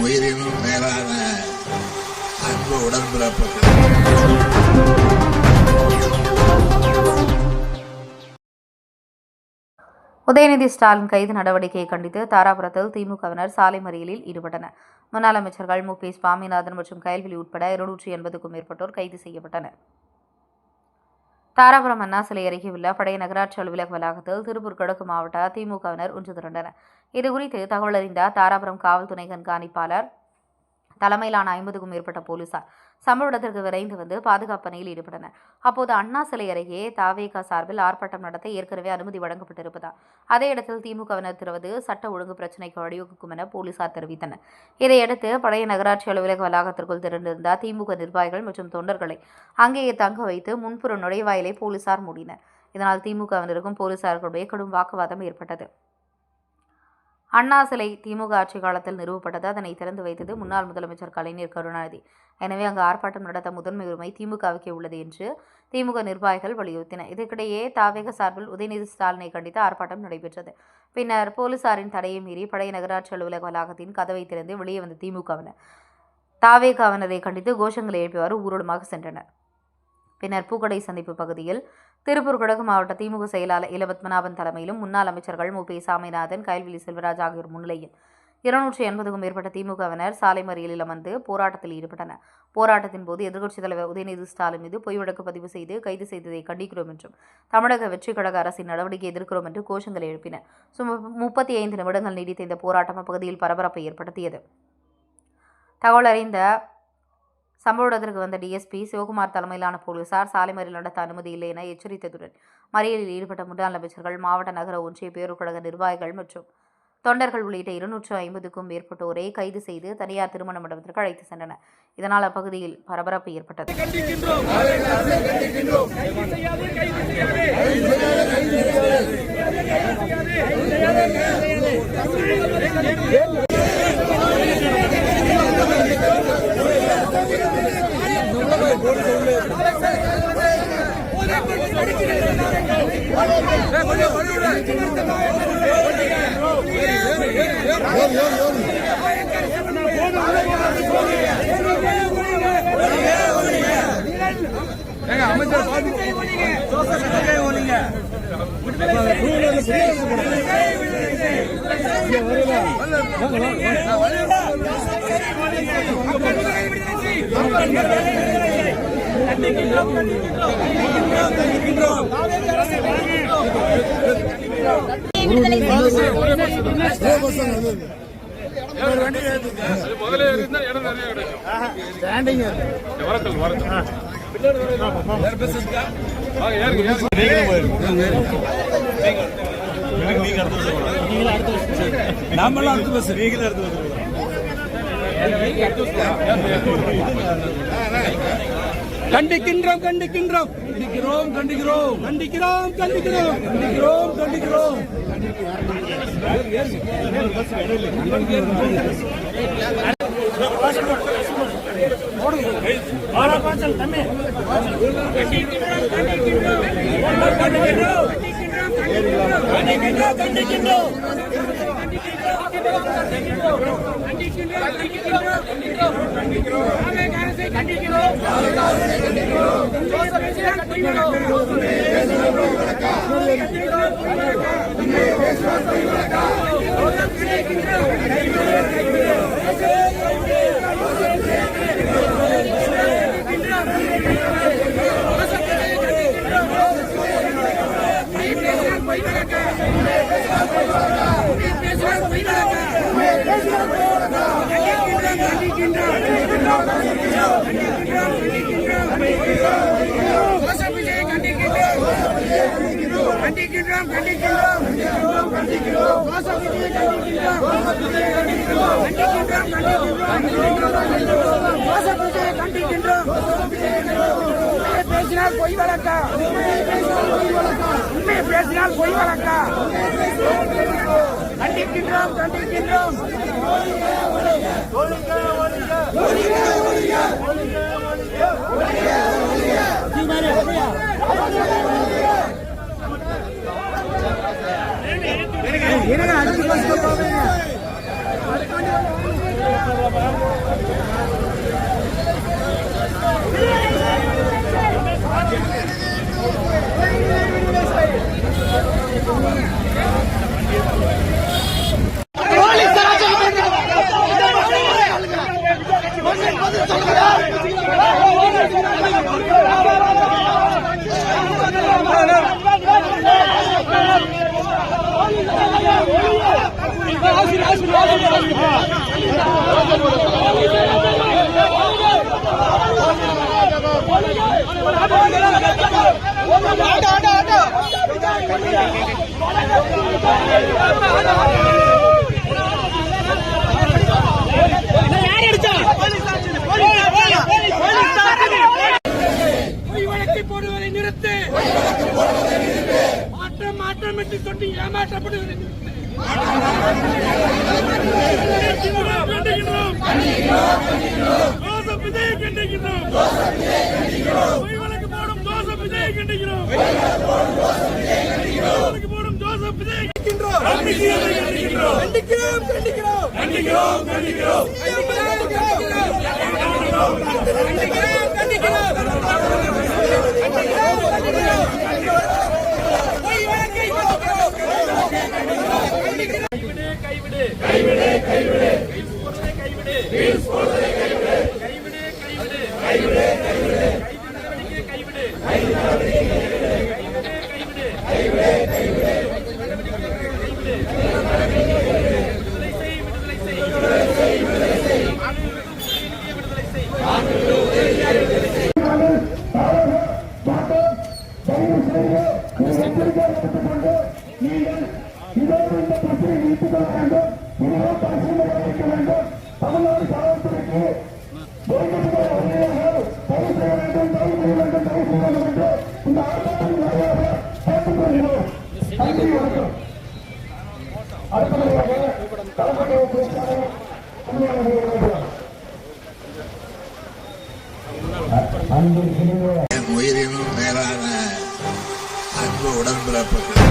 உயிரினும் மேலான அன்பு உடன்பிறப்புகள். உதயநிதி ஸ்டாலின் கைது நடவடிக்கையை கண்டித்து தாராபுரத்தில் திமுகவினர் சாலை மறியலில் ஈடுபட்டனர். முன்னாள் அமைச்சர்கள் மு. சுவாமிநாதன் மற்றும் கயல்விழி உட்பட 280க்கும் மேற்பட்டோர் கைது செய்யப்பட்டனர். தாராபுரம் அண்ணா சிலை அருகே உள்ள பழைய நகராட்சி அலுவலக வளாகத்தில் திருப்பூர் கிழக்கு மாவட்ட திமுகவினர் ஒன்று திரண்டனர். இதுகுறித்து தகவல் அறிந்த தாராபுரம் காவல் துணை கண்காணிப்பாளர் தலைமையிலான 50க்கும் மேற்பட்ட போலீசார் சம்பவ இடத்திற்கு விரைந்து வந்து பாதுகாப்பு பணியில் ஈடுபட்டனர். அப்போது அண்ணா சிலை அருகே தவேக சார்பில் ஆர்ப்பாட்டம் நடத்த ஏற்கனவே அனுமதி வழங்கப்பட்டிருப்பதால் அதே இடத்தில் திமுகவினர் திரவது சட்ட ஒழுங்கு பிரச்சினைக்கு வழிவகுக்கும் என போலீசார் தெரிவித்தனர். இதையடுத்து பழைய நகராட்சி அலுவலக வளாகத்திற்குள் திரண்டிருந்த திமுக நிர்வாகிகள் மற்றும் தொண்டர்களை அங்கேயே தங்க வைத்து முன்புற நுழைவாயிலை போலீசார் மூடினர். இதனால் திமுகவினருக்கும் போலீசார்களுடைய கடும் வாக்குவாதம் ஏற்பட்டது. அண்ணா சிலை திமுக ஆட்சி காலத்தில் நிறுவப்பட்டது. அதனை திறந்து வைத்தது முன்னாள் முதலமைச்சர் கலைஞர் கருணாநிதி. எனவே அங்கு ஆர்ப்பாட்டம் நடத்த முதன்மை உரிமை திமுகவுக்கே உள்ளது என்று திமுக நிர்வாகிகள் வலியுறுத்தினர். இதற்கிடையே தவேக சார்பில் உதயநிதி ஸ்டாலினை கண்டித்து ஆர்ப்பாட்டம் நடைபெற்றது. பின்னர் போலீசாரின் தடையை மீறி பழைய நகராட்சி அலுவலக வளாகத்தின் கதவை திறந்து வெளியே வந்த திமுகவினர் தவேகவினரை கண்டித்து கோஷங்களை எழுப்பியவாறு ஊர்வலமாக சென்றனர். பின்னர் பூக்கடை சந்திப்பு பகுதியில் திருப்பூர் கிழக்கு மாவட்ட திமுக செயலாளர் இளபத்மநாபன் தலைமையிலும் முன்னாள் அமைச்சர்கள் மு. சாமிநாதன், கயல்விழி செல்வராஜ் ஆகியோர் முன்னிலையில் 280க்கும் மேற்பட்ட திமுகவினர் சாலை மறியலில் அமர்ந்து போராட்டத்தில் ஈடுபட்டனர். போராட்டத்தின் போது எதிர்க்கட்சித் தலைவர் உதயநிதி ஸ்டாலின் மீது பொய் வழக்கு பதிவு செய்து கைது செய்ததை கண்டிக்கிறோம் என்றும் தமிழக வெற்றிக் கழக அரசின் நடவடிக்கை எதிர்க்கிறோம் என்று கோஷங்களை எழுப்பினர். சுமார் 35 நிமிடங்கள் நீடித்த இந்த போராட்டம் அப்பகுதியில் பரபரப்பை ஏற்படுத்தியது. தகவல் அறிந்த சம்பவ இடத்திற்கு வந்த டிஎஸ்பி சிவகுமார் தலைமையிலான போலீசார் சாலை மறியல் நடத்த அனுமதி இல்லை என எச்சரித்ததுடன் மறியலில் ஈடுபட்ட முன்னாள் அமைச்சர்கள், மாவட்ட நகர ஒன்றிய பேரூர் கழக நிர்வாகிகள் மற்றும் தொண்டர்கள் உள்ளிட்ட 250க்கும் மேற்பட்டோரை கைது செய்து தனியார் திருமண மண்டபத்திற்கு அழைத்து சென்றனர். இதனால் அப்பகுதியில் பரபரப்பு ஏற்பட்டது. கண்டிக்கின்றோம் கண்டிக்கின்றோம் கண்டிக்கிறோம் கண்டிக்கிறோம் கண்டிக்கிறோம் கண்டிக்கிறோம் கண்டிக்கிறோம் கண்டிக்கிறோம் பேசினால் பொய் வழக்கா, உண்மையை பேசினால் பொய் வழக்கா. கண்டிக்கின்றோம் கண்டிக்கின்றோம். அடுத்து பொய் வழக்கை போடுவதை நிறுத்து. மாற்றம் என்று சொல்லி ஏமாற்றப்படுவதை நிறுத்து. கண்டிக்கிறோம். ஜோசப் விஜயை கண்டிக்கிறோம். பொய் வழக்கு போடும் ஜோசப் விஜயை கண்டிக்கிறோம். வழக்கு போடும் ஜோசப் விஜயை கண்டிக்கிறோம். என் உயிரினும் மேலான அன்பு உடன்பிறப்புகள்